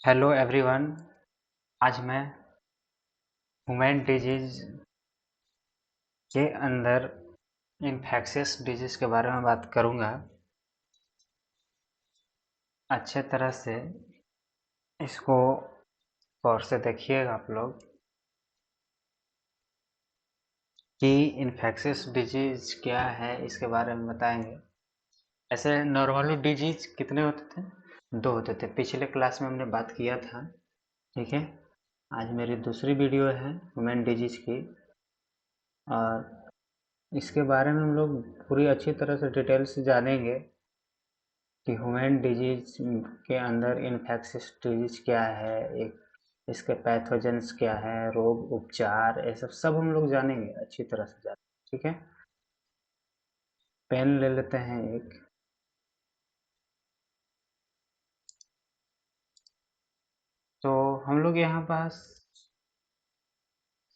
Hello everyone. आज मैं human disease के अंदर इन्फेक्शियस डिजीज के बारे में बात करूंगा। अच्छे तरह से इसको गौर से देखिएगा आप लोग कि इन्फेक्शियस डिजीज क्या है, इसके बारे में बताएंगे। ऐसे नॉर्मली डिजीज कितने होते थे? 2 होते थे। पिछले क्लास में हमने बात किया था। ठीक है, आज मेरी दूसरी वीडियो है ह्यूमन डिजीज की, और इसके बारे में हम लोग पूरी अच्छी तरह से डिटेल से जानेंगे कि ह्यूमन डिजीज के अंदर इन्फेक्शियस डिजीज क्या है, एक इसके पैथोजेंस क्या है, रोग उपचार, ये सब हम लोग जानेंगे, अच्छी तरह से जानेंगे। ठीक है, पेन ले लेते हैं एक। तो हम लोग यहाँ पास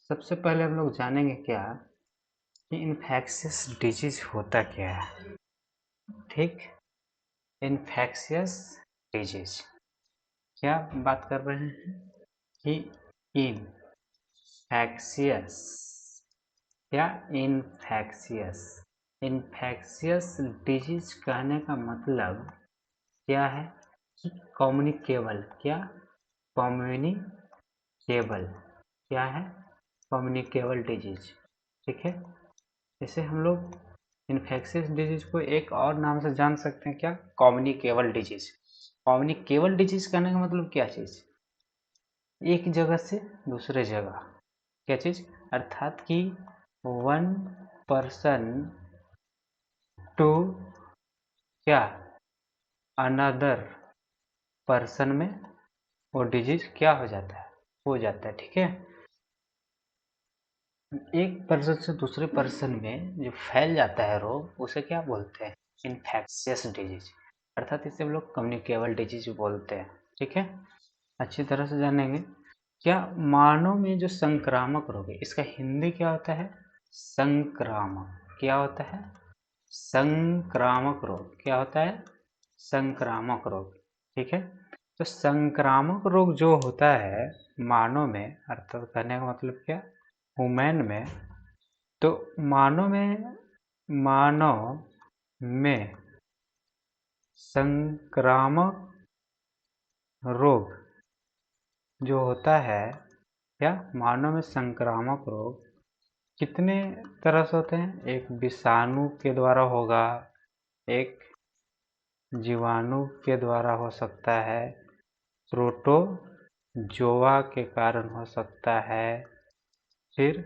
सबसे पहले हम लोग जानेंगे क्या कि इन्फेक्शियस डिजीज होता क्या है। ठीक, इन्फेक्शियस डिजीज क्या बात कर रहे हैं कि इन्फेक्शियस या इन्फेक्शियस इन्फेक्शियस डिजीज कहने का मतलब क्या है कि कम्युनिकेबल। क्या कम्युनिकेबल क्या है? Communicable disease. ठीक है, इसे हम लोग इन्फेक्शियस डिजीज को एक और नाम से जान सकते हैं, क्या? Communicable disease. कम्युनिकेबल डिजीज कहने का मतलब क्या चीज? एक जगह से दूसरे जगह, क्या चीज? अर्थात कि वन पर्सन टू क्या अनदर पर्सन में वो डिजीज क्या हो जाता है? हो जाता है। ठीक है, एक पर्सन से दूसरे पर्सन में जो फैल जाता है रोग, उसे क्या बोलते हैं? Infectious disease. अर्थात इसे हम लोग कम्युनिकेबल डिजीज बोलते हैं। ठीक है, अच्छी तरह से जानेंगे। क्या मानव में जो संक्रामक रोग है, इसका हिंदी क्या होता है? संक्रामक। क्या होता है? संक्रामक रोग। क्या होता है? संक्रामक रोग। ठीक है, तो संक्रामक रोग जो होता है मानव में, अर्थात कहने का मतलब क्या, ह्यूमन में, तो मानव में संक्रामक रोग जो होता है, क्या मानव में संक्रामक रोग कितने तरह से होते हैं? एक विषाणु के द्वारा होगा, एक जीवाणु के द्वारा हो सकता है, प्रोटोजोआ के कारण हो सकता है, फिर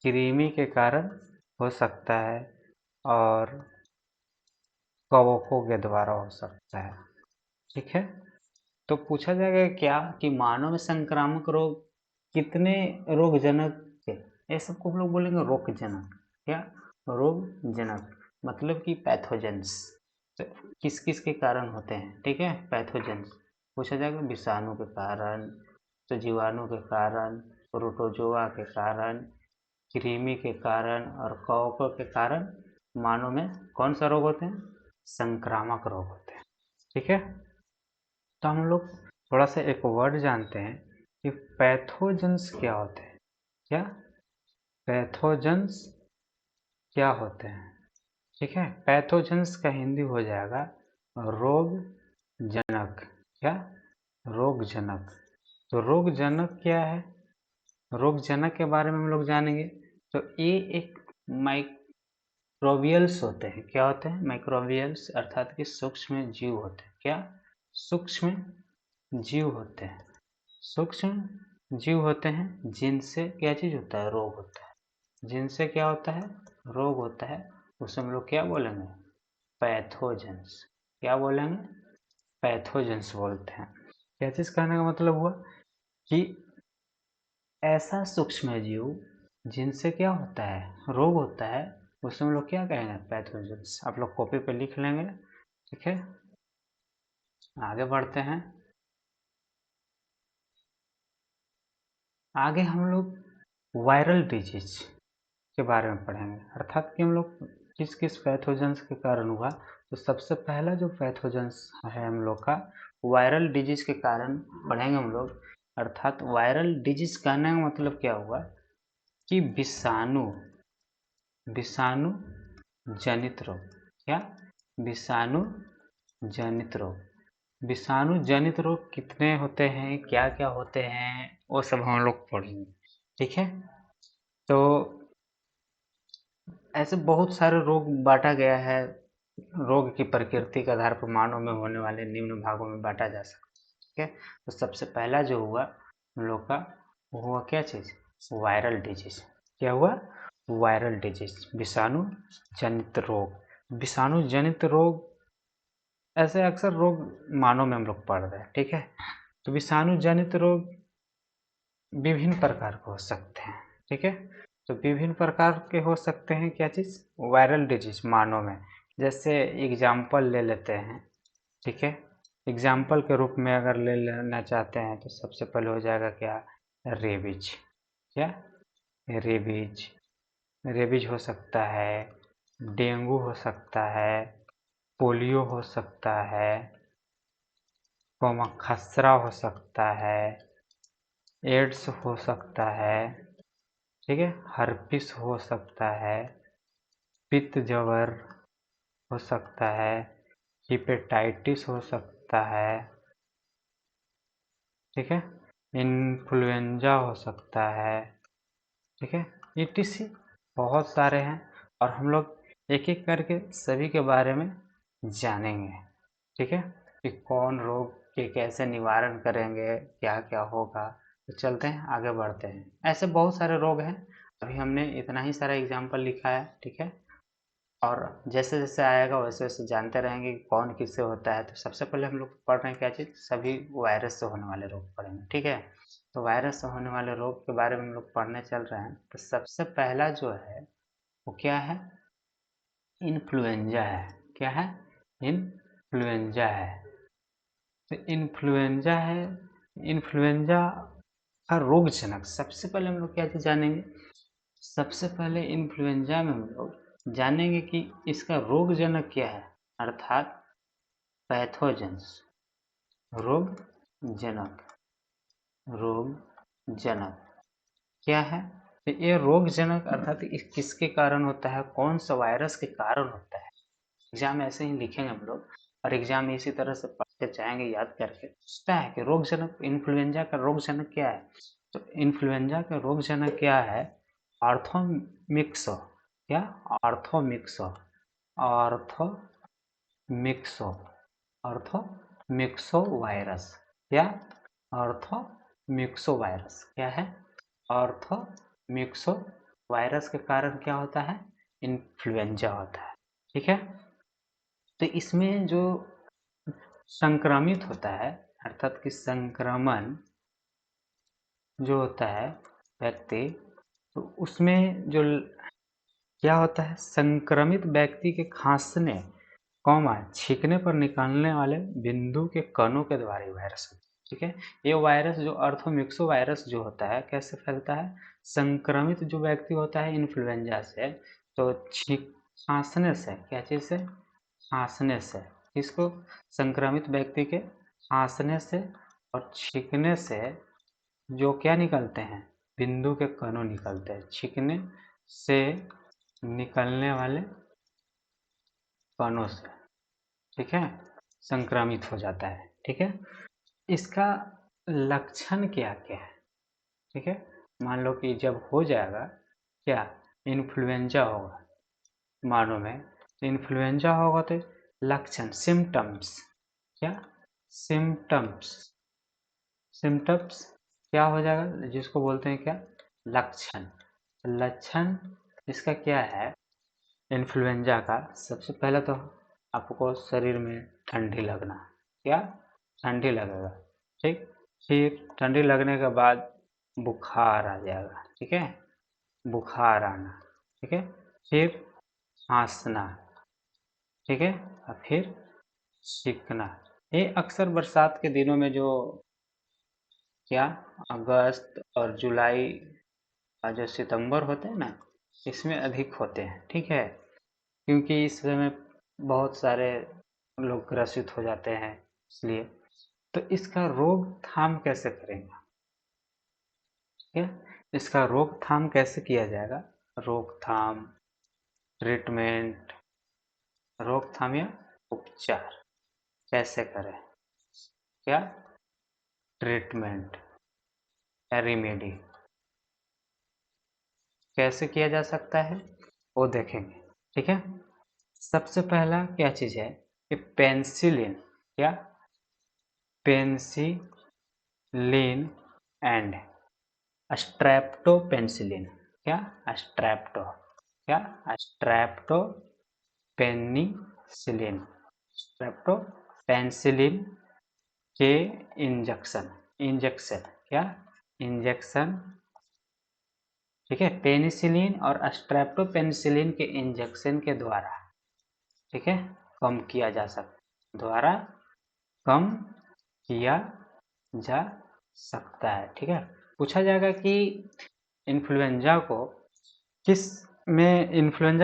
कृमि के कारण हो सकता है, और कवकों के द्वारा हो सकता है। ठीक है, तो पूछा जाएगा क्या कि मानव में संक्रामक रोग कितने रोगजनक थे? ये सबको हम लोग बोलेंगे रोगजनक। क्या? रोगजनक मतलब कि पैथोजेंस। तो किस किस के कारण होते हैं? ठीक है, पैथोजेंस पूछा जाएगा, विषाणु के कारण, तो जीवाणु के कारण, प्रोटोजोआ के कारण, कृमि के कारण और कवकों के कारण मानव में कौन सा रोग होते हैं? संक्रामक रोग होते हैं। ठीक है, तो हम लोग थोड़ा सा एक वर्ड जानते हैं कि पैथोजेंस क्या होते हैं। क्या पैथोजेंस क्या होते हैं? ठीक है, पैथोजेंस का हिंदी हो जाएगा रोगजनक। क्या? रोगजनक। तो रोगजनक क्या है? रोगजनक के बारे में हम लोग जानेंगे। तो ये एक माइक्रोबियल्स होते हैं। क्या होते हैं? माइक्रोबियल्स, अर्थात कि सूक्ष्म जीव होते हैं। क्या? सूक्ष्म जीव होते हैं। सूक्ष्म जीव होते हैं जिनसे क्या चीज होता है? रोग होता है। जिनसे क्या होता है? रोग होता है। उसे हम लोग क्या बोलेंगे? पैथोजेंस। क्या बोलेंगे? पैथोजेंस बोलते हैं। क्या चीज कहने का मतलब हुआ कि ऐसा सूक्ष्म जीव जिनसे क्या होता है? रोग होता है, उसे हम लोग क्या कहेंगे? पैथोजेंस। आप लोग कॉपी पे लिख लेंगे। ठीक है, आगे बढ़ते हैं। आगे हम लोग वायरल डिजीज के बारे में पढ़ेंगे, अर्थात कि हम लोग किस किस पैथोजेंस के कारण हुआ। तो सबसे पहला जो पैथोजेंस है हम लोग का, वायरल डिजीज के कारण पढ़ेंगे हम लोग। अर्थात वायरल डिजीज कहने का मतलब क्या हुआ कि विषाणु विषाणु जनित रोग। क्या? विषाणु जनित रोग। विषाणु जनित रोग कितने होते हैं, क्या क्या होते हैं, वो सब हम लोग पढ़ेंगे। ठीक है, तो ऐसे बहुत सारे रोग बांटा गया है। रोग की प्रकृति के आधार पर मानव में होने वाले निम्न भागों में बांटा जा सकता है। ठीक है, तो सबसे पहला जो हुआ हम लोग का, वो हुआ क्या चीज? Viral disease. क्या हुआ? वायरल डिजीज, विषाणु जनित रोग। विषाणु जनित रोग, ऐसे अक्सर रोग मानव में हम लोग पढ़ रहे हैं। ठीक है, तो विषाणु जनित रोग विभिन्न प्रकार के हो सकते हैं। ठीक है, तो विभिन्न प्रकार के हो सकते हैं। क्या चीज़? वायरल डिजीज मानव में। जैसे एग्जाम्पल ले लेते हैं। ठीक है, एग्जाम्पल के रूप में अगर ले लेना चाहते हैं तो सबसे पहले हो जाएगा क्या? रेबीज। क्या? रेबीज। रेबीज हो सकता है, डेंगू हो सकता है, पोलियो हो सकता है, खसरा हो सकता है, एड्स हो सकता है। ठीक है, हर्पिस हो सकता है, पित्त जवर हो सकता है, हिपेटाइटिस हो सकता है। ठीक है, इन्फ्लुएंजा हो सकता है। ठीक है, ईटीसी बहुत सारे हैं, और हम लोग एक एक करके सभी के बारे में जानेंगे। ठीक है, कि कौन रोग के कैसे निवारण करेंगे, क्या क्या होगा। तो चलते हैं, आगे बढ़ते हैं। ऐसे बहुत सारे रोग हैं, अभी हमने इतना ही सारा एग्जाम्पल लिखा है। ठीक है, और जैसे जैसे आएगा वैसे वैसे जानते रहेंगे कि कौन किससे होता है। तो सबसे पहले हम लोग पढ़ रहे हैं क्या चीज़? सभी वायरस से होने वाले रोग पढ़ेंगे। ठीक है, तो वायरस से होने वाले रोग के बारे में हम लोग पढ़ने चल रहे हैं। तो सबसे पहला जो है वो क्या है? इन्फ्लुएंजा है। क्या है? इन्फ्लुएंजा है। तो इन्फ्लुएंजा है, इन्फ्लुएंजा का रोग जनक सबसे पहले हम लोग क्या चीज़ जानेंगे? सबसे पहले इन्फ्लुएंजा में हम लोग जानेंगे कि इसका रोग जनक क्या है, अर्थात पैथोजेंस। रोग जनक, रोग जनक क्या है? तो ये रोग जनक अर्थात किसके कारण होता है, कौन सा वायरस के कारण होता है। एग्जाम ऐसे ही लिखेंगे हम लोग, और एग्जाम इसी तरह से पढ़ते जाएंगे याद करके। पूछता है कि रोग जनक, इन्फ्लुएंजा का रोग जनक क्या है? तो इन्फ्लुएंजा का रोग जनक क्या है? आर्थोमिक्सो। क्या? आर्थोमिक्सो। आर्थोमिक्सो। आर्थोमिक्सो वायरस। क्या? आर्थोमिक्सो वायरस क्या है? आर्थोमिक्सो वायरस के कारण क्या होता है? इन्फ्लुएंजा होता है। ठीक है, तो इसमें जो संक्रमित होता है, अर्थात कि संक्रमण जो होता है व्यक्ति, तो उसमें जो क्या होता है, संक्रमित व्यक्ति के खांसने छींकने पर निकलने वाले बिंदु के कणों के द्वारा ये वायरस होता है। ठीक है, ये वायरस जो आर्थोमिक्सो वायरस जो होता है कैसे फैलता है? संक्रमित जो व्यक्ति होता है इन्फ्लुएंजा से, तो खांसने से, क्या चीज़ से? खांसने से। किसको? संक्रमित व्यक्ति के खांसने से और छींकने से जो क्या निकलते हैं? बिंदु के कणों निकलते हैं। छींकने से निकलने वाले कणों से, ठीक है, संक्रमित हो जाता है। ठीक है, इसका लक्षण क्या क्या है? ठीक है, मान लो कि जब हो जाएगा क्या, इन्फ्लुएंजा होगा मानव में, तो इन्फ्लुएंजा होगा तो लक्षण, सिम्टम्स। क्या? सिम्टम्स। सिम्टम्स क्या हो जाएगा, जिसको बोलते हैं क्या? लक्षण। लक्षण इसका क्या है इन्फ्लुएंजा का? सबसे पहले तो आपको शरीर में ठंडी लगना। क्या? ठंडी लगेगा। ठीक, फिर ठंडी लगने के बाद बुखार आ जाएगा। ठीक है, बुखार आना। ठीक है, फिर खांसना। ठीक है, और फिर छींकना। ये अक्सर बरसात के दिनों में जो क्या, अगस्त और जुलाई और जो सितंबर होते हैं ना, इसमें अधिक होते हैं। ठीक है, क्योंकि इस समय बहुत सारे लोग ग्रसित हो जाते हैं, इसलिए। तो इसका रोकथाम कैसे करेंगे? ठीक है, इसका रोकथाम कैसे किया जाएगा? रोकथाम, ट्रीटमेंट, रोकथाम या उपचार कैसे करें? क्या? ट्रीटमेंट या रेमेडी कैसे किया जा सकता है वो देखेंगे। ठीक है, सबसे पहला क्या चीज है कि पेनिसिलिन, क्या? पेनिसिलिन एंड स्ट्रेप्टोपेनिसिलिन, क्या? स्ट्रेप्टो, क्या? स्ट्रेप्टोपेनिसिलिन, स्ट्रेप्टोपेनिसिलिन के इंजेक्शन, क्या? इंजेक्शन, ठीक है, पेनिसिलिन और स्ट्रेप्टोपेनिसिलिन के इंजेक्शन के द्वारा, ठीक है, कम किया जा सकता है। ठीक है, पूछा जाएगा कि इन्फ्लुएंजा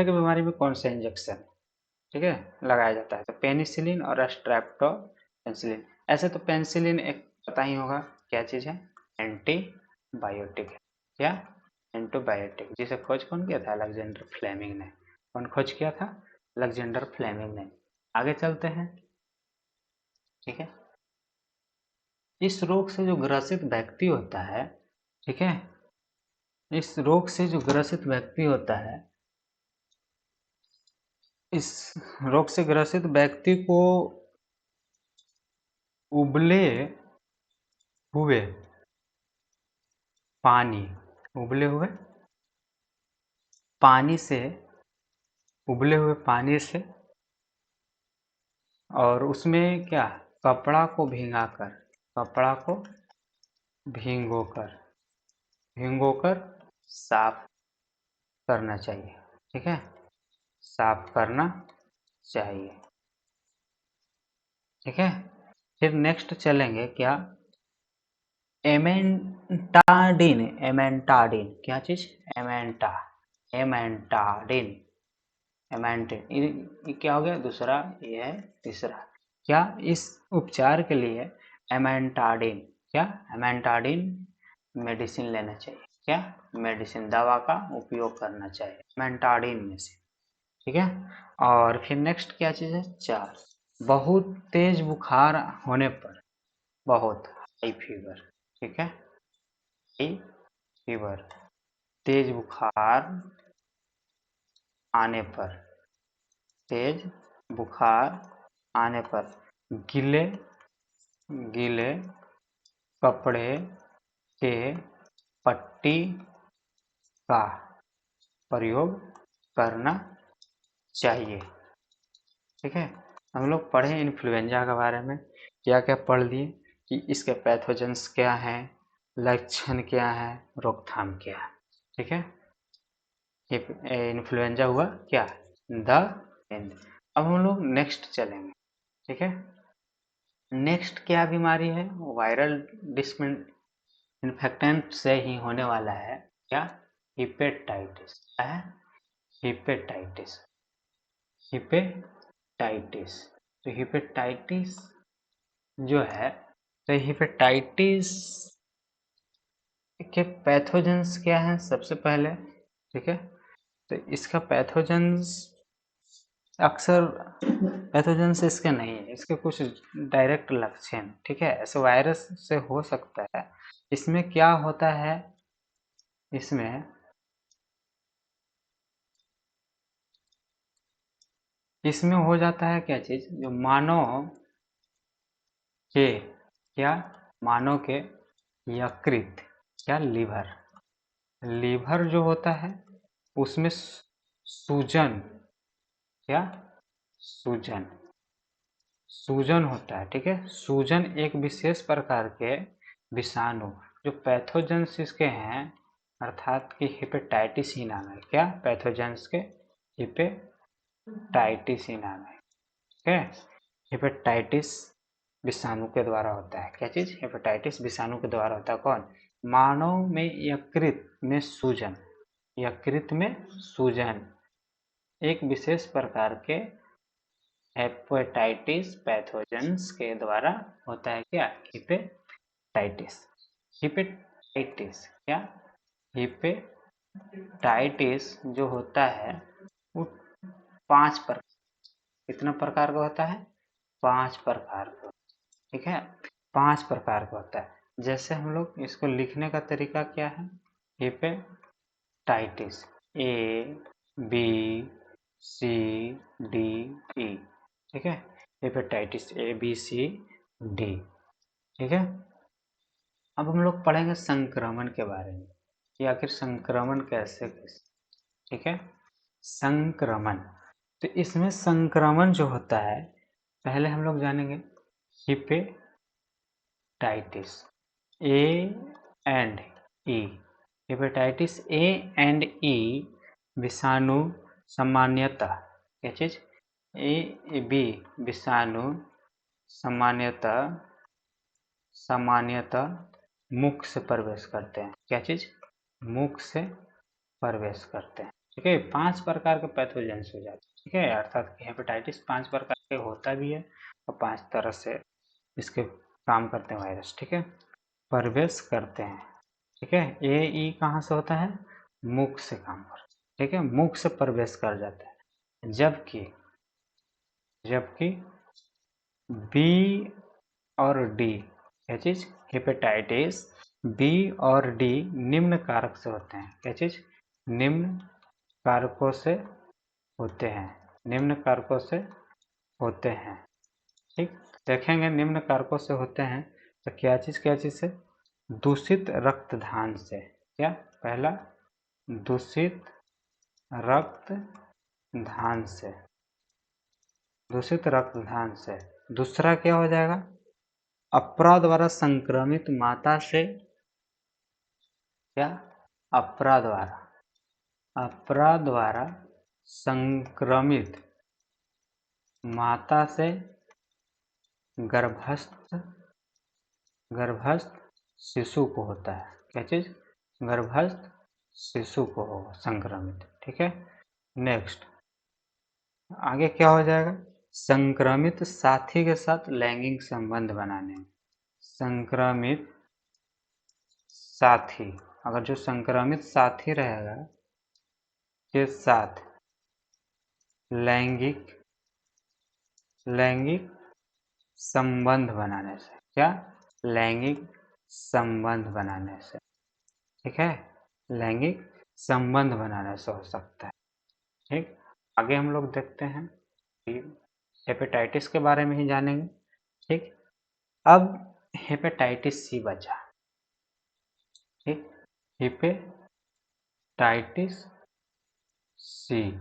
के बीमारी में कौन सा इंजेक्शन, ठीक है, लगाया जाता है? तो पेनिसिलिन और स्ट्रेप्टोपेनिसिलिन। ऐसे तो पेनिसिलिन एक पता ही होगा क्या चीज है, एंटीबायोटिक है। क्या? एंटीबायोटिक, जिसे खोज कौन किया था? अलेक्जेंडर फ्लेमिंग ने। कौन खोज किया था? अलेक्जेंडर फ्लेमिंग ने। आगे चलते हैं। ठीक है, इस रोग से जो ग्रसित व्यक्ति होता है, ठीक है, इस रोग से जो ग्रसित व्यक्ति होता है, इस रोग से ग्रसित व्यक्ति को उबले हुए पानी, उबले हुए पानी से, उबले हुए पानी से और उसमें क्या, कपड़ा को भिंगाकर, कपड़ा को भिंगोकर भिंगोकर साफ करना चाहिए। ठीक है, साफ करना चाहिए। ठीक है, फिर नेक्स्ट चलेंगे क्या, एमेंटाडिन, एमेंटाडिन, क्या चीज? एमेंटाडिन, एमेंटिन, ये क्या हो गया? दूसरा, ये है तीसरा। क्या? इस उपचार के लिए एमेंटाडिन, क्या? एमेंटाडिन मेडिसिन लेना चाहिए। क्या? मेडिसिन, दवा का उपयोग करना चाहिए एमेंटाडिन में से। ठीक है, और फिर नेक्स्ट क्या चीज है? 4, बहुत तेज बुखार होने पर, बहुत हाई फीवर, ठीक है, हाई फीवर, तेज बुखार आने पर, तेज बुखार आने पर गीले गीले कपड़े के पट्टी का प्रयोग करना चाहिए। ठीक है, हम लोग पढ़े इन्फ्लुएंजा के बारे में, क्या क्या पढ़ लिए कि इसके पैथोजेंस क्या हैं, लक्षण क्या है, रोकथाम क्या है। ठीक है, ये इन्फ्लुएंजा हुआ क्या, द एंड। अब हम लोग नेक्स्ट चलेंगे। ठीक है, नेक्स्ट क्या बीमारी है? वायरल इन्फेक्टेंट से ही होने वाला है, क्या? हिपेटाइटिस। क्या है? Hepatitis, hepatitis. तो हिपेटाइटिस जो है, तो हिपेटाइटिस के पैथोजेंस क्या हैं सबसे पहले? ठीक है, तो इसका पैथोजेंस अक्सर पैथोजेंस इसके नहीं है, इसके कुछ डायरेक्ट लक्षण, ठीक है, ऐसे वायरस से हो सकता है। इसमें क्या होता है, इसमें हो जाता है क्या चीज, जो मानव के, क्या? मानव के यकृत, क्या? लीवर जो होता है उसमें सूजन, क्या? सूजन, सूजन होता है। ठीक है, सूजन एक विशेष प्रकार के विषाणु जो पैथोजेंस इसके हैं, अर्थात कि हिपेटाइटिस ही नाम है। क्या? पैथोजेंस के हिपेटाइटिस ही नाम है। ठीक है, हिपेटाइटिस विषाणु के द्वारा होता है। क्या चीज? हेपेटाइटिस विषाणु के द्वारा होता है। कौन? मानव में यकृत में सूजन, यकृत में सूजन एक विशेष प्रकार के हेपेटाइटिस पैथोजेंस के द्वारा होता है क्या? हिपेटाइटिस। हिपेटाइटिस क्या? हिपेटाइटिस जो होता है वो 5 प्रकार, कितना प्रकार का होता है? 5 प्रकार का, ठीक है, 5 प्रकार का होता है। जैसे हम लोग इसको लिखने का तरीका क्या है? हिपेटाइटिस ABCDE, ठीक है, हेपेटाइटिस ABCD, ठीक है। अब हम लोग पढ़ेंगे संक्रमण के बारे में कि आखिर संक्रमण कैसे, ठीक है। संक्रमण, तो इसमें संक्रमण जो होता है पहले हम लोग जानेंगे hepatitis A and E। Hepatitis A and E विषाणु सामान्यतः, क्या चीज? AB विषाणु सामान्यतः मुख से प्रवेश करते हैं। क्या चीज? मुख से प्रवेश करते हैं, ठीक है। 5 प्रकार के पैथोजेंस हो जाते हैं, ठीक है, अर्थात हेपेटाइटिस 5 प्रकार के होता भी है और 5 तरह से इसके काम करते हैं वायरस, ठीक है, प्रवेश करते हैं, ठीक है। AE कहाँ से होता है? मुख से काम करता है, ठीक है, मुख से प्रवेश कर जाता है। जबकि B और D, क्या चीज? हेपेटाइटिस B और D निम्न कारक से होते हैं। क्या चीज? निम्न कारकों से होते हैं, निम्न कारकों से होते हैं, ठीक। देखेंगे निम्न कारकों से होते हैं तो क्या चीज से? दूषित रक्तदान से। क्या? पहला दूषित रक्तदान से, दूषित रक्तदान से। दूसरा क्या हो जाएगा? अपरा द्वारा संक्रमित माता से, क्या? अपरा द्वारा संक्रमित माता से गर्भस्थ शिशु को होता है। क्या चीज? गर्भस्थ शिशु को होगा संक्रमित, ठीक है। नेक्स्ट आगे क्या हो जाएगा? संक्रमित साथी के साथ लैंगिक संबंध बनाने में। संक्रमित साथी, अगर जो संक्रमित साथी रहेगा के साथ लैंगिक संबंध बनाने से। क्या? लैंगिक संबंध बनाने से, ठीक है, लैंगिक संबंध बनाने से हो सकता है, ठीक। आगे हम लोग देखते हैं कि हेपेटाइटिस के बारे में ही जानेंगे, ठीक। अब हेपेटाइटिस C बचा, ठीक, हेपेटाइटिस C।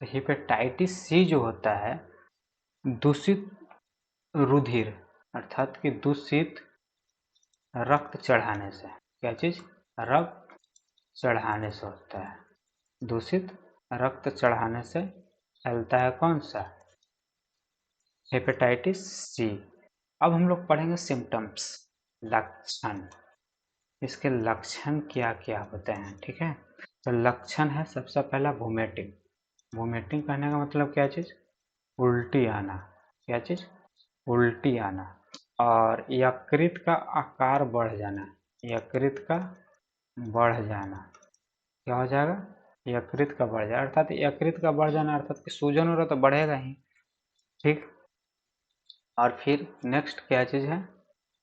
तो हेपेटाइटिस C जो होता है दूषित रुधिर, अर्थात कि दूषित रक्त चढ़ाने से। क्या चीज? रक्त चढ़ाने से होता है, दूषित रक्त चढ़ाने से फैलता है। कौन सा? Hepatitis C। अब हम लोग पढ़ेंगे सिम्टम्स, लक्षण, इसके लक्षण क्या क्या होते हैं, ठीक है। तो लक्षण है सबसे पहला वोमिटिंग। वोमिटिंग कहने का मतलब क्या चीज? उल्टी आना। क्या चीज? उल्टी आना। और यकृत का आकार बढ़ जाना, यकृत का बढ़ जाना। क्या हो जाएगा? यकृत का बढ़ जाए, अर्थात यकृत का बढ़ जाना अर्थात कि सूजन हो रहा तो बढ़ेगा ही, ठीक। और फिर नेक्स्ट क्या चीज है?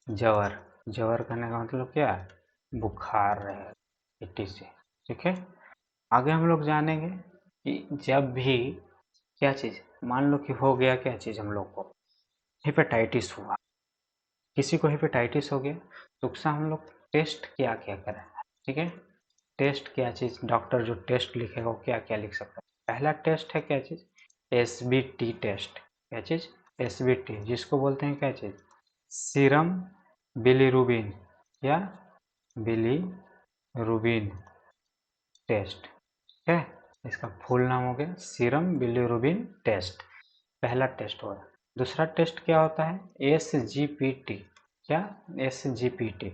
ज्वर। ज्वर करने का मतलब क्या? बुखार रहेगा मिट्टी से, ठीक है। आगे हम लोग जानेंगे कि जब भी क्या चीज, मान लो कि हो गया क्या चीज, हम लोग को हेपेटाइटिस हुआ, किसी को हेपेटाइटिस हो गया तो उसका हम लोग टेस्ट क्या क्या करें, ठीक है। टेस्ट क्या चीज, डॉक्टर जो टेस्ट लिखेगा वो क्या क्या लिख सकता है? पहला टेस्ट है क्या चीज? SBT test. क्या चीज? SBT, जिसको बोलते हैं क्या चीज? सीरम बिलीरुबिन या बिलीरुबिन टेस्ट, ठीक है। इसका फुल नाम हो गया सीरम बिलीरुबिन टेस्ट, पहला टेस्ट हुआ। दूसरा टेस्ट क्या होता है? SGPT। क्या? SGPT।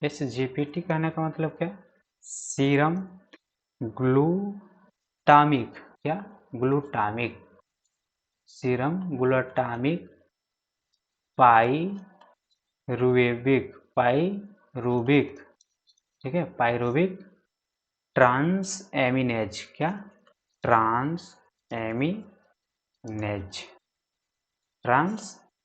SGPT कहने का मतलब क्या? सीरम ग्लूटामिक, क्या? ग्लूटामिक सीरम ग्लूटामिक पाइरूबिक, ठीक है, पाइरूबिक ट्रांस एमिनेज, क्या, ट्रांस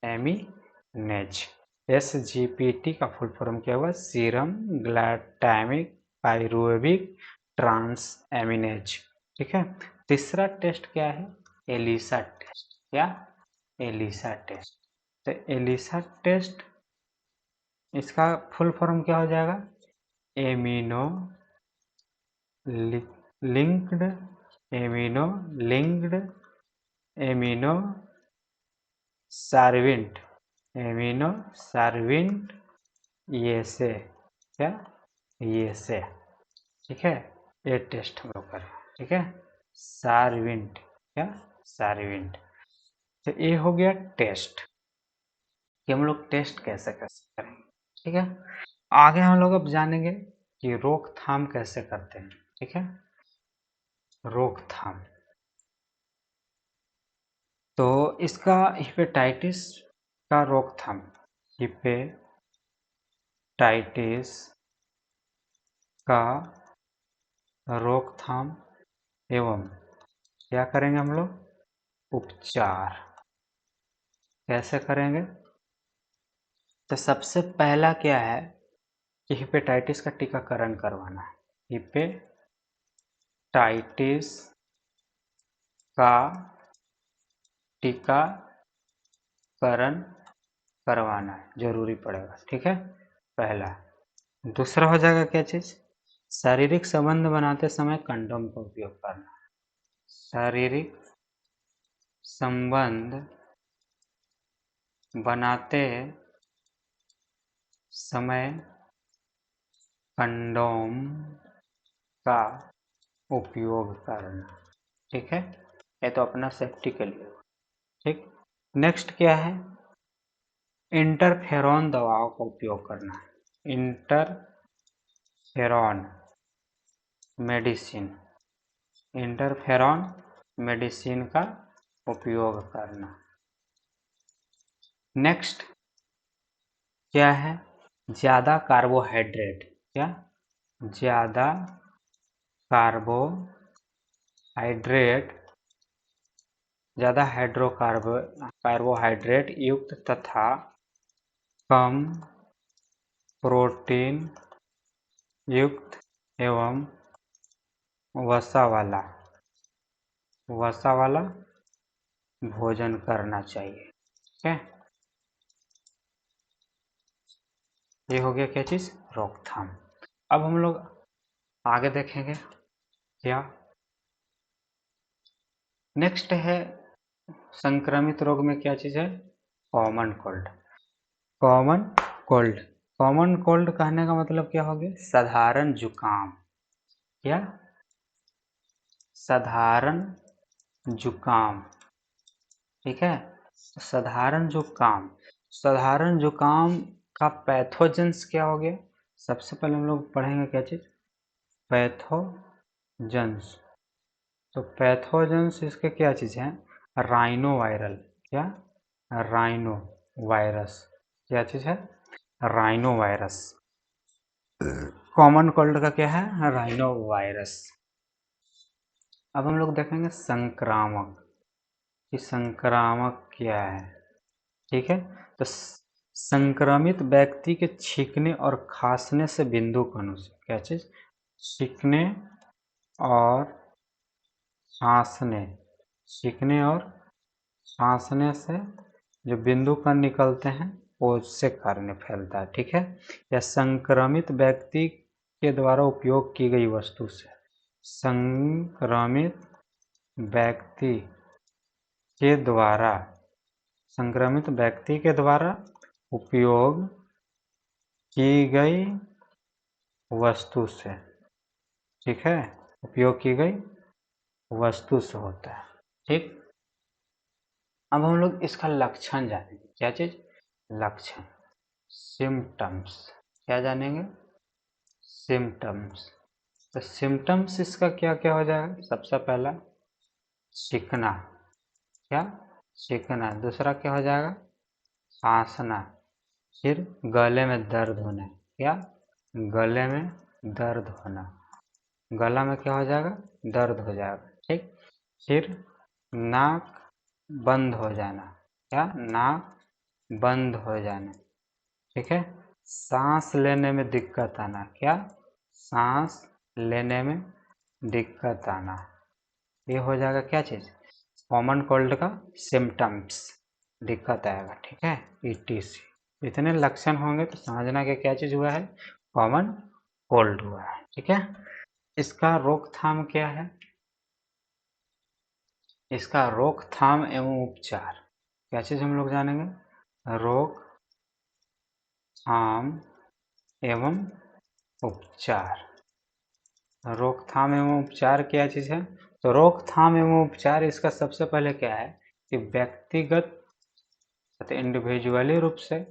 एमिनेज, SGPT का फुल फॉर्म क्या हुआ, सीरम ग्लूटामिक पाइरूबिक ट्रांस एमिनेज, ठीक है। तीसरा टेस्ट क्या है, एलिसा टेस्ट, क्या, एलिसा टेस्ट। तो एलिसा टेस्ट इसका फुल फॉर्म क्या हो जाएगा, एमिनो लिंक्ड एमिनो सार्विंट ये से, क्या, ये से, ठीक है। ये टेस्ट हम लोग करें, ठीक है, सार्विंट, क्या, सार्विंट। तो ये हो गया टेस्ट कि हम लोग टेस्ट कैसे कैसे करेंगे, ठीक है। आगे हम लोग अब जानेंगे कि रोकथाम कैसे करते हैं, ठीक है, रोकथाम। तो इसका हिपेटाइटिस का रोकथाम, हिपेटाइटिस का रोकथाम एवं क्या करेंगे हम लोग, उपचार कैसे करेंगे। तो सबसे पहला क्या है कि हिपेटाइटिस का टीकाकरण करवाना है, हिपेटाइटिस का टीकाकरण करवाना है, जरूरी पड़ेगा, ठीक है, पहला। दूसरा हो जाएगा क्या चीज, शारीरिक संबंध बनाते समय कंडोम का उपयोग करना, शारीरिक संबंध बनाते समय कंडोम का उपयोग करना, ठीक है। ये तो अपना सेफ्टी के लिए, ठीक। नेक्स्ट क्या है, इंटरफेरॉन दवाओं का उपयोग करना है, इंटरफेरॉन मेडिसिन का उपयोग करना। नेक्स्ट क्या है, ज़्यादा कार्बोहाइड्रेट, क्या, ज़्यादा कार्बोहाइड्रेट, ज़्यादा कार्बोहाइड्रेट युक्त तथा कम प्रोटीन युक्त एवं वसा वाला भोजन करना चाहिए, ठीक है। ये हो गया क्या चीज, रोकथाम। अब हम लोग आगे देखेंगे क्या, नेक्स्ट है संक्रमित रोग में क्या चीज है, कॉमन कोल्ड। कॉमन कोल्ड कहने का मतलब क्या हो गया, साधारण जुकाम, क्या, साधारण जुकाम, ठीक है। साधारण जुकाम का पैथोजेंस क्या हो गया, सबसे पहले हम लोग पढ़ेंगे क्या चीज, पैथोजेंस। तो पैथोजेंस इसके क्या चीज है, राइनो वायरल, क्या, राइनो वायरस, क्या चीज है, राइनो वायरस। कॉमन कोल्ड का क्या है, राइनो वायरस। अब हम लोग देखेंगे संक्रामक, कि संक्रामक क्या है, ठीक है। तो संक्रमित व्यक्ति के छींकने और खांसने से बिंदु कणों से, क्या चीज, छींकने और खांसने से जो बिंदु कण निकलते हैं वो उससे कारण फैलता है, ठीक है। या संक्रमित व्यक्ति के द्वारा उपयोग की गई वस्तु से, संक्रमित व्यक्ति के द्वारा उपयोग की गई वस्तु से, ठीक है, उपयोग की गई वस्तु से होता है, ठीक। अब हम लोग इसका लक्षण जानेंगे, क्या चीज, लक्षण, सिम्टम्स, क्या जानेंगे, सिम्टम्स। तो सिम्टम्स इसका क्या क्या हो जाएगा, सबसे पहला छींकना, क्या, छींकना, दूसरा क्या हो जाएगा, खांसना, फिर गले में दर्द होना, क्या, गले में दर्द होना, गला में क्या हो जाएगा, दर्द हो जाएगा, ठीक। फिर नाक बंद हो जाना, क्या, नाक बंद हो जाना, ठीक है। सांस लेने में दिक्कत आना, क्या, सांस लेने में दिक्कत आना, ये हो जाएगा क्या चीज़, कॉमन कोल्ड का सिम्टम्स, दिक्कत आएगा, ठीक है। ETC इतने लक्षण होंगे तो समझना कि क्या चीज़ हुआ है, कॉमन कोल्ड हुआ है, ठीक है। इसका रोकथाम क्या है, इसका रोकथाम एवं उपचार, क्या चीज़ हम लोग जानेंगे, रोकथाम एवं उपचार। रोकथाम एवं उपचार क्या चीज़ है, तो रोकथाम एवं उपचार इसका सबसे पहले क्या है कि व्यक्तिगत इंडिविजुअली रूप से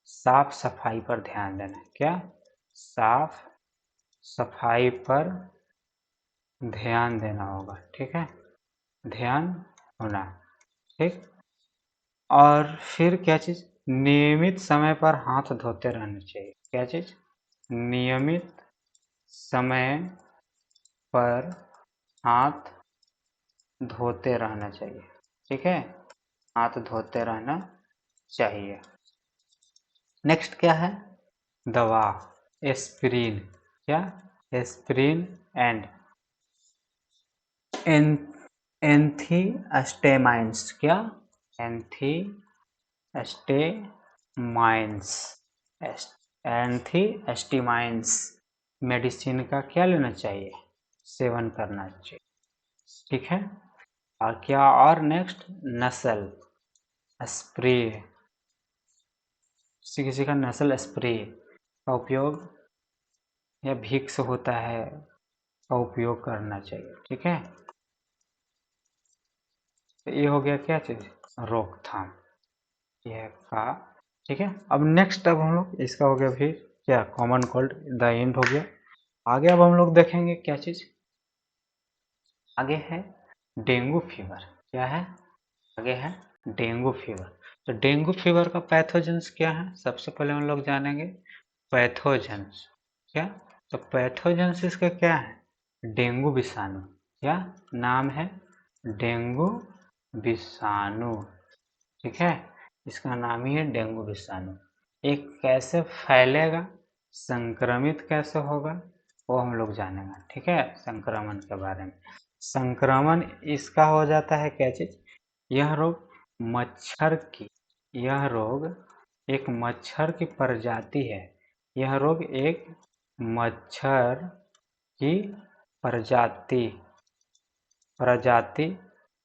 साफ सफाई पर ध्यान देना, क्या, साफ सफाई पर ध्यान देना होगा, ठीक है, ध्यान होना, ठीक। और फिर क्या चीज़, नियमित समय पर हाथ धोते रहना चाहिए, क्या चीज़, नियमित समय पर हाथ धोते रहना चाहिए, ठीक है, हाथ धोते रहना चाहिए। नेक्स्ट क्या है, दवा, एस्पिरिन, क्या, एस्पिरिन एंड एंथीस्टेमाइंस, क्या, एंथीस्टेमाइंस, एंथीस्टेमाइंस मेडिसिन का क्या लेना चाहिए, सेवन करना चाहिए, ठीक है। और क्या, और नेक्स्ट नसल स्प्रे, किसी किसी का नसल स्प्रे का उपयोग या विक्स होता है का उपयोग करना चाहिए, ठीक है। तो ये हो गया क्या चीज़, रोकथाम, यह का, ठीक है। अब नेक्स्ट, अब हम लोग इसका हो गया फिर क्या, कॉमन कोल्ड द एंड हो गया। आगे अब हम लोग देखेंगे क्या चीज़, आगे है डेंगू फीवर, क्या है, आगे है डेंगू फीवर। तो डेंगू फीवर का पैथोजेंस क्या है, सबसे पहले हम लोग जानेंगे पैथोजेंस, क्या, तो पैथोजेंस इसका क्या है, डेंगू विषाणु, क्या नाम है, डेंगू विषाणु, ठीक है, इसका नाम ही है डेंगू विषाणु। एक कैसे फैलेगा, संक्रमित कैसे होगा, वो हम लोग जानेंगे, ठीक है, संक्रमण के बारे में। संक्रमण इसका हो जाता है क्या चीज, यह रोग मच्छर की, यह रोग एक मच्छर की प्रजाति है, यह रोग एक मच्छर की प्रजाति प्रजाति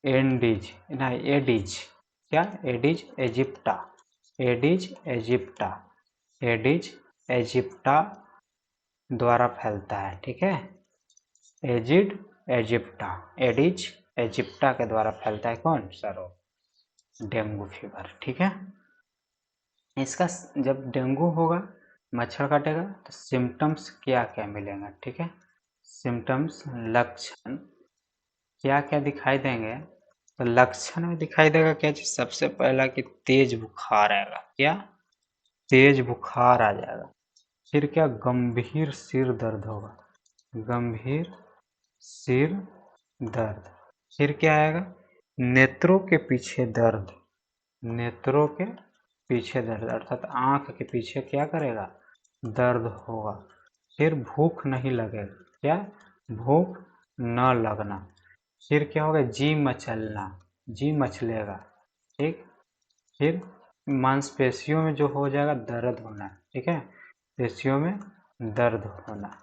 एंडीज नहीं एडिज, क्या, एडिज एजिप्टा, एडिज एजिप्टा, एडिज एजिप्टा द्वारा फैलता है, ठीक है, एजिड एजिप्टा, एडिज एजिप्टा के द्वारा फैलता है कौन सा रोग, डेंगू फीवर, ठीक है। इसका जब डेंगू होगा, मच्छर काटेगा तो सिम्टम्स क्या क्या मिलेंगे, ठीक है, सिम्टम्स लक्षण क्या क्या दिखाई देंगे, तो लक्षण में दिखाई देगा क्या चीज, सबसे पहला कि तेज बुखार आएगा, क्या, तेज बुखार आ जाएगा। फिर क्या, गंभीर सिर दर्द होगा, गंभीर सिर दर्द। फिर क्या आएगा, नेत्रों के पीछे दर्द, नेत्रों के पीछे दर्द, अर्थात आंख के पीछे क्या करेगा, दर्द होगा। फिर भूख नहीं लगेगा, क्या, भूख न लगना। फिर क्या होगा, जी मचलना, जी मचलेगा, ठीक। फिर मांसपेशियों में जो हो जाएगा दर्द होना, ठीक है, पेशियों में दर्द होना।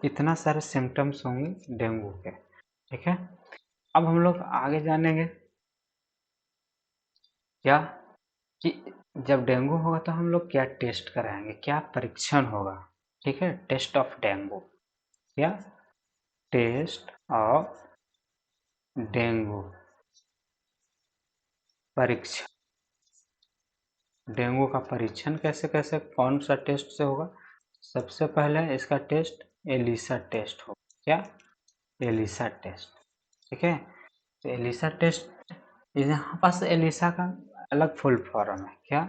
इतना सारे सिम्टम्स होंगे डेंगू के, ठीक है। अब हम लोग आगे जानेंगे क्या कि जब डेंगू होगा तो हम लोग क्या टेस्ट कराएंगे, क्या परीक्षण होगा, ठीक है, टेस्ट ऑफ डेंगू, क्या, टेस्ट ऑफ डेंगू परीक्षण, डेंगू का परीक्षण कैसे कैसे कौन सा टेस्ट से होगा, सबसे पहले इसका टेस्ट एलिसा टेस्ट होगा, क्या, एलिसा टेस्ट, ठीक है। तो एलिसा टेस्ट यहाँ पास एलिसा का अलग फुल फॉर्म है, क्या?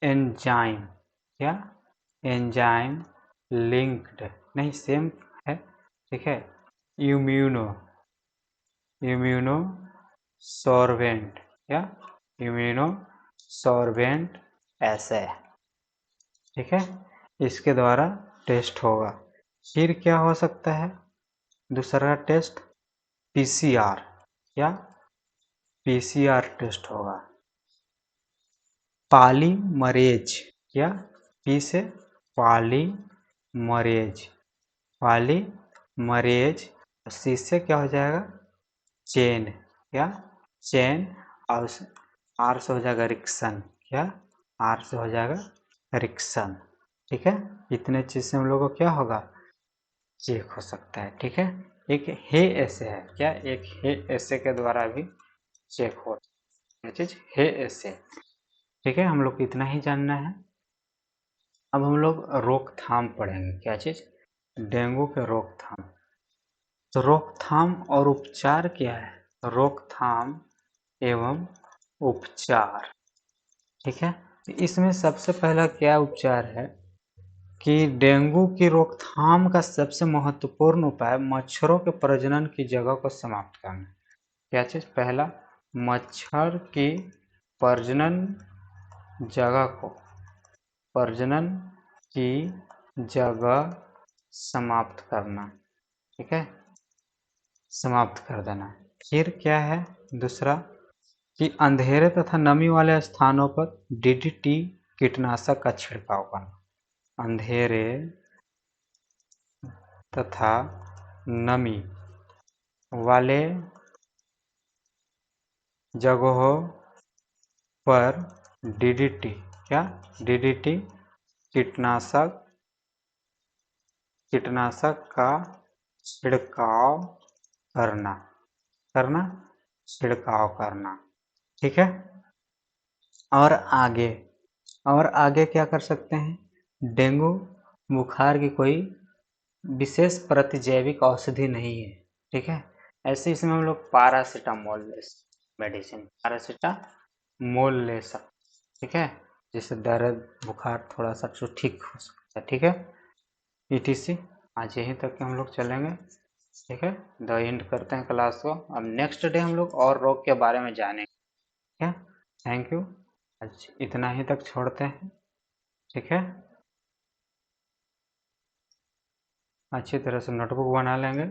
एंजाइम, क्या? एंजाइम लिंक्ड, नहीं सेम है, ठीक है। इम्यूनो, इम्यूनो सॉर्बेंट, क्या? इम्यूनो सॉर्बेंट ऐसे, ठीक है। इसके द्वारा टेस्ट होगा। फिर क्या हो सकता है दूसरा टेस्ट? पीसीआर, क्या? पीसीआर टेस्ट होगा। पॉलीमरेज, क्या? पी से पॉलीमरेज, पॉलीमरेज, सी से क्या हो जाएगा? चेन, क्या? चेन, और आर से हो जाएगा रिक्शन, क्या? आर से हो जाएगा रिक्शन, ठीक है। इतने चीज से हम लोग को क्या होगा? चेक हो सकता है, ठीक है। एक हे ऐसे है, क्या? एक हे ऐसे के द्वारा भी चेक हो चीज हे ऐसे, ठीक है। हम लोग को इतना ही जानना है। अब हम लोग रोकथाम पढ़ेंगे, क्या चीज? डेंगू के रोकथाम। तो रोकथाम और उपचार क्या है? रोकथाम एवं उपचार, ठीक है। तो इसमें सबसे पहला क्या उपचार है कि डेंगू की रोकथाम का सबसे महत्वपूर्ण उपाय मच्छरों के प्रजनन की जगह को समाप्त करना। क्या चीज? पहला, मच्छर की प्रजनन जगह को, प्रजनन की जगह समाप्त करना, ठीक है, समाप्त कर देना। फिर क्या है दूसरा कि अंधेरे तथा नमी वाले स्थानों पर डीडीटी कीटनाशक का छिड़काव करना। अंधेरे तथा नमी वाले जगहों पर डीडीटी, क्या? डीडीटी कीटनाशक, कीटनाशक का छिड़काव करना, करना, छिड़काव करना, ठीक है। और आगे, और आगे क्या कर सकते हैं? डेंगू बुखार की कोई विशेष प्रतिजैविक औषधि नहीं है, ठीक है। ऐसे इसमें हम लोग पैरासीटामोल मेडिसिन, पैरासीटामोल ले सकते, ठीक है, जिससे दर्द बुखार थोड़ा सा तो ठीक हो सकता है, ठीक है। ETC आज यहीं तक के हम लोग चलेंगे, ठीक है। द एंड करते हैं क्लास को। अब नेक्स्ट डे हम लोग और रोग के बारे में जानेंगे, ठीक है। थैंक यू, आज इतना ही तक छोड़ते हैं, ठीक है। अच्छी तरह से नोटबुक बना लेंगे।